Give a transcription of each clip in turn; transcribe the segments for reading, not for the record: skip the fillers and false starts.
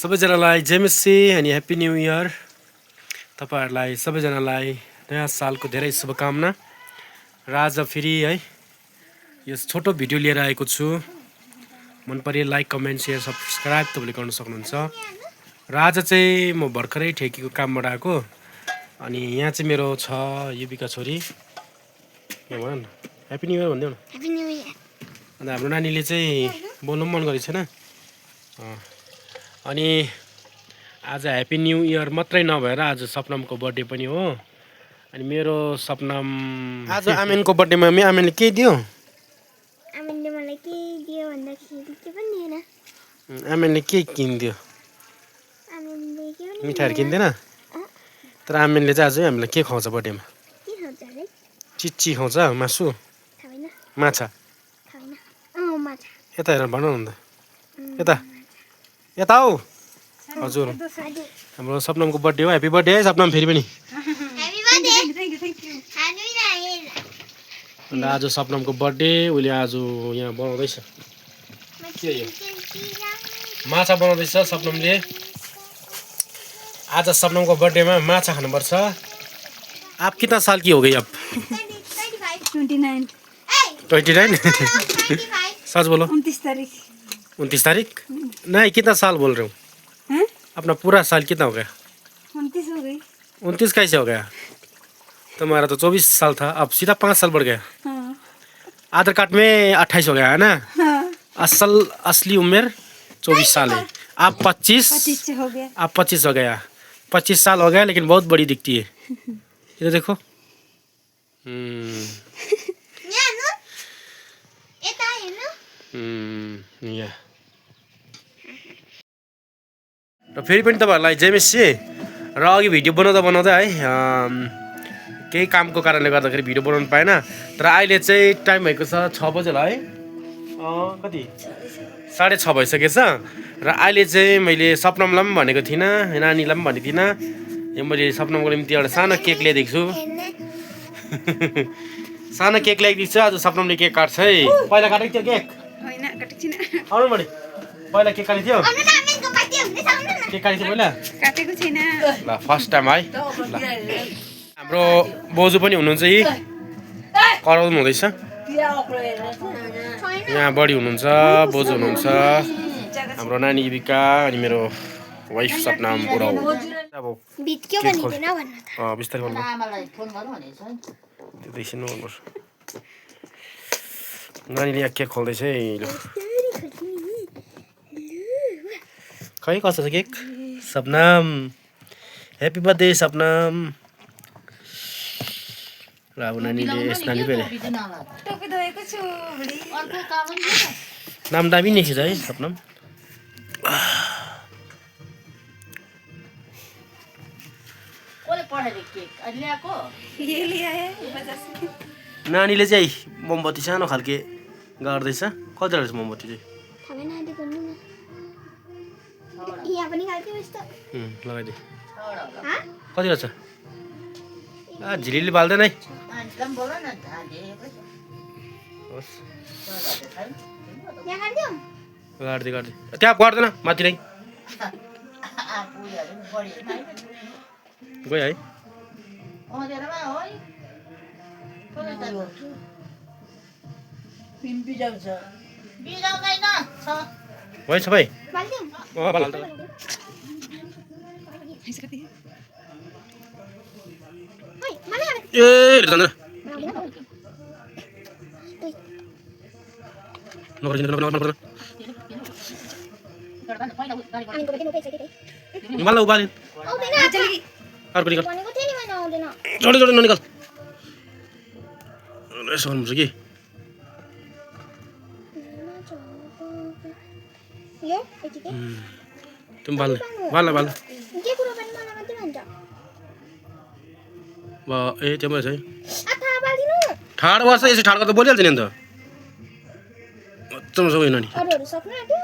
सबैजनालाई जेमेसी अनि happy new year. तपाईहरुलाई सबैजनालाई नयाँ सालको धेरै शुभकामना। र आज फेरि है यो छोटो भिडियो लिएर आएको छु। मन परे लाइक कमेन्ट सेयर सब्स्क्राइब तपाईले गर्न सक्नुहुन्छ। र आज चाहिँ म भर्खरै ठेकीको कामबाट आएको अनि यहाँ चाहिँ मेरो छ युविका छोरी। के भन न ह्याप्पी न्यू इयर भन्दिउ न। Happy new year. अनि हाम्रो नानीले चाहिँ बोल्नु मन गरेको छैन। अनि आज ह्याप्पी न्यू इयर मात्रै नभएर आज सपनामको बर्थडे पनि हो। अनि मेरो सपनाम आज आमेनको बर्थडेमा आमेनले के दियो? आमेनले मलाई के दियो भन्दाखेरि के पनि दिएन। आमेनले के किनिदियो? आमेनले के पनि मिठाईहरु किन्दैन? तर आमेनले चाहिँ आज हामीलाई के खुवाउँछ बर्थडेमा? के खान्छ रे? चिच्ची खुवाउँछ, मासु, थाहा माछा। छैन। माछा। यता हेर भन न त। यता यता आऊ। हजुर हाम्रो सपनामको बर्थडे हो। ह्याप्पी बर्थडे है सपनाम फेरि पनि। Happy birthday. Thank you. अन्त आज सपनामको बर्थडे उले आज यहाँ बनाउँदैछ। के यो? माछा बनाउँदैछ सपनामले। आज सपनामको बर्थडेमा माछा खानुपर्छ। आप कितना साल की हो गई अब? 29। 29? सच बोलो। 29 तारीख। 29 तारीख? नहीं, कितना साल बोल रहे हो? हैं? अपना पूरा साल कितना हो गया? 29 हो गई। 29 कैसे हो गया? तुम्हारा तो 24 साल था, अब सीधा 5 साल बढ़ गया। हाँ। आधार कार्ड में 28 हो गया है ना? हाँ। असली उम्र 24 साल है। आप 25 हो गया। आप 25 हो गया। 25 साल हो गया लेकिन बहुत बड़ी दिखती है। ये देखो। या र फेरि पनि तपाईहरुलाई जय मेसी। र अघि भिडियो बनाउँदा है केही कामको कारणले गर्दाखेरि भिडियो बनाउन पाएन। तर अहिले चाहिँ टाइम भएको छ 6 बजे है। कति 6:30 भइसकेछ। र अहिले चाहिँ मैले सपनामलाई पनि भनेको थिइनँ, नानीलाई पनि भनेको थिइनँ। यो मैले सपनामको निम्ति एउटा सानो केक ल्याइदिएको छु। सानो केक ल्याइदिएको छु। आज सपनामले केक काट्छ है। पहिला काटेको थियो केक? हैन, काटेको छैन। आउनु बढी। पहिला केक काटेको थियो? केक काटेको थियो पहिला? काटेको छैन। ल फर्स्ट टाइम है। ल हाम्रो बोजू पनि हुनुहुन्छ यी। कराउनु हुँदैछ। यहाँ बढी हुनुहुन्छ, बोजू हुनुहुन्छ, हाम्रो नानी युविका अनि मेरो वाइफ सपनाम बुढाउ। अब बित्क्यो भनिदिन भन्न त। बिस्तारै गर्नु। आमालाई फोन गर्नु भनेको छ नि। त्यो देखिनु गर्नुपर्छ। नानीले यहाँ केक खोल्दैछ है। ल खै कस्तो छ cake? Sapnam happy birthday Sapnam. र अब नानीले यस नानी पनि टोपी धोएको छु बुढी। अर्को काम पनि छ। नाम दामी लेखेछ है सपनाम। कसले पठाइदियो केक? अहिले ल्याएको? ये ल्याए बजार से। नानीले चाहिँ मोमबत्ती सानो खालके गाड्दैछ। कति रहेछ मोमबत्ती चाहिँ? थाहा भएन, आधी गर्नु न। यहाँ पनि खाल्थ्यो यस्तो। लगाइदिए। छवटा होला। कति रहेछ? झिलिले बाल्दैन है। मान्छेलाई पनि बोल न त, धेरै छ। होस् छवटा छैन। यहाँ खाल्थ्यो। गाड्दै त्यहाँ गर्दैन माथि नै पुरीहरू पनि बढी होइन। गयो है। अँधेरोमा हो है। कसले जान्छ? बिजाउँछ। बिजाउँदैन छ। भएछ भाइ? बाल्थ्यो। बाल्दा ओइ, मलाई हाल। ए जान्दैन। नगर आमेनको बर्थडे नउठेछ के? निकाल उबालिन। आउँदैन चली। अर्को निकाल। भनेको थिएँ नि मैले आउँदैन। जोडे ननिकाल। यसो गर्नुपर्छ कि। यो यतिकै। तिमी बाल्ने। बाल्न। के कुरो पनि मलाई मात्रै भन्छ। ए त्यो भएछ है। थाहा पाल्दिनु। ठाड बस्छ यसो ठाड गर्दा बोलिहाल्छ नि अन्त। मजामा सबै नानी। अरूहरू सक्नु आँट्यो।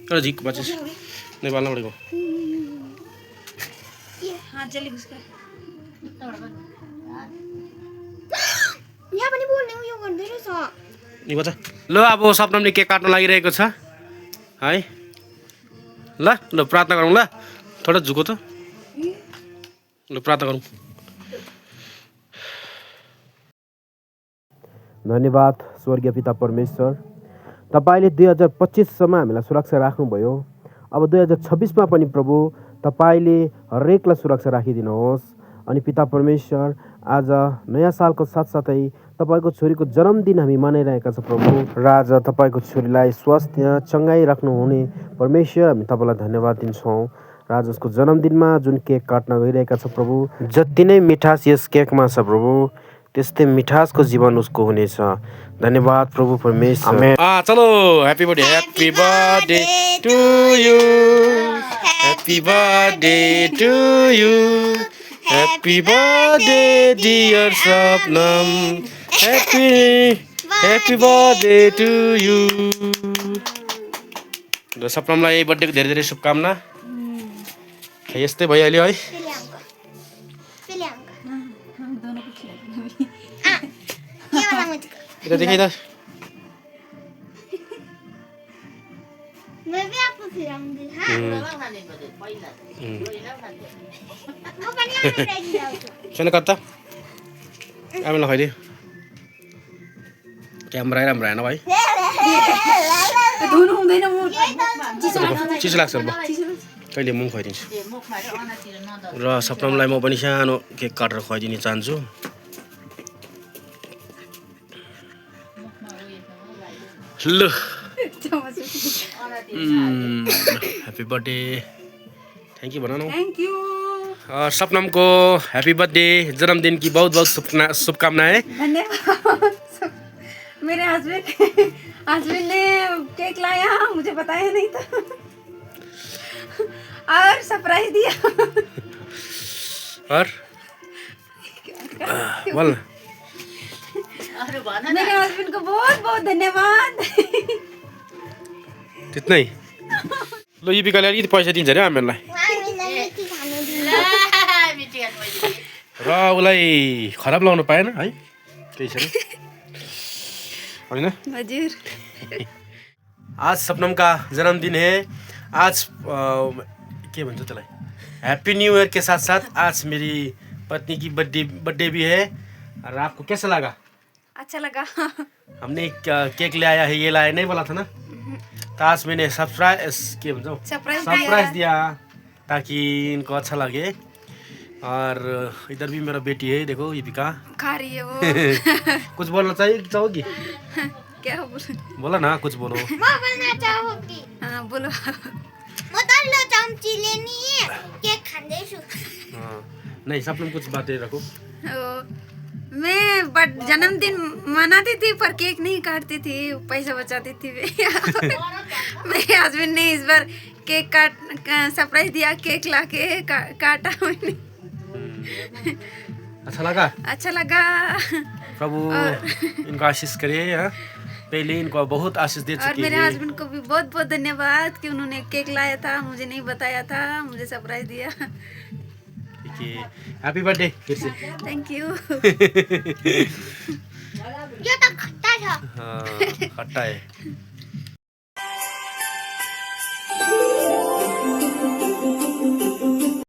एउटा झिक बचेछ। नै बाल्न परेको। हात जली उसका। यहाँ पनि बोल्ने उयो गर्दै रहेछ। नि बच्चा। ल अब सपनामले केक काट्न लागिरहेको छ है। ल ल प्रार्थना गरौँ ल थोडा झुको त ल प्रार्थना गरौँ। धन्यवाद स्वर्गीय पिता परमेश्वर, तपाईँले 2025सम्म हामीलाई सुरक्षा राख्नुभयो। अब 2026मा पनि प्रभु तपाईँले हरेकलाई सुरक्षा राखिदिनुहोस्। अनि पिता परमेश्वर, आज नयाँ सालको साथसाथै तपाईँको छोरीको जन्मदिन हामी मनाइरहेका छौँ प्रभु। र आज तपाईँको छोरीलाई स्वास्थ्य चङ्गाई राख्नुहुने परमेश्वर, हामी तपाईँलाई धन्यवाद दिन्छौँ। र आज उसको जन्मदिनमा जुन केक काट्न गइरहेका छ प्रभु, जति नै मिठास यस केकमा छ प्रभु, त्यस्तै मिठासको जीवन उसको हुनेछ। धन्यवाद प्रभु परमेश्वर। चलो happy birthday, happy birthday to you, happy birthday to you, happy birthday dear Sapnam, happy birthday to you. र सपनमलाई बर्थडेको धेरै धेरै शुभकामना। यस्तै भइहाल्यो है। इधर देखिए इधर। मैं भी आपको खिलाऊंगी। हाँ वो पानी में रहेगी छैन कता आमा लगाइदियो। क्यामेरा राम्रो आएन भाइ, धुनु हुँदैन म चिसो लाग्छ ल कहिले मुङ खुवाइदिन्छु। र सपनामलाई म पनि सानो केक काटेर खुवाइदिन चाहन्छु। ल ह्यापी बर्थडे, थ्याङ्क यू भन न। Thank you. सपनमको ह्यापी बर्थडे, जन्मदिन की बहुत बहुत शुभकामनाएं। धन्यवाद। मेरे हस्बैंड ने केक लाया, मुझे बताया नहीं था और सरप्राइज दिया। और बोल मेरे हस्बैंड को बहुत बहुत धन्यवाद। त्यत्नै ल युपिकाले अलिकति पैसा दिन्छ अरे हामीहरूलाई। र उसलाई खराब लगाउनु पाएन है, केही छैन होइन। हजुर आज सपनम का जन्मदिन है। आज के भन्छ त्यसलाई, हैप्पी न्यू ईयर के साथ साथ आज मेरी पत्नी की बर्थडे भी है। और आपको कैसा लगा? अच्छा लगा। हमने केक ले आया है, ये लाया नहीं बोला था ना, तो आज मैंने सरप्राइज दिया ताकि इनको अच्छा लगे। और इधर भी मेरा बेटी है, देखो युपिका खा रही है वो। कुछ बोलना चाहोगी? क्या बोलो? बोला ना, कुछ बोलो। मैं बोलना चाहूँगी। हाँ बोलो। मैं तल्लो चम्ची लेनी है, केक खाँदैछु। नहीं, सपनम कुछ बातें रखो। मैं जन्मदिन मनाती थी पर केक नहीं काटती थी, पैसा बचाती थी। मेरे हस्बैंड ने इस बार केक सरप्राइज दिया, केक लाके काटा मैंने। अच्छा लगा? अच्छा लगा। प्रभु इनको आशीष करे। पहले इनको बहुत आशीष दे चुके हैं। और मेरे हस्बैंड को भी बहुत बहुत धन्यवाद कि उन्होंने केक लाया था, मुझे नहीं बताया था, मुझे सरप्राइज दिया। हैप्पी बर्थडे फिर से। Thank you. ये तो खट्टा था। हाँ खट्टा है।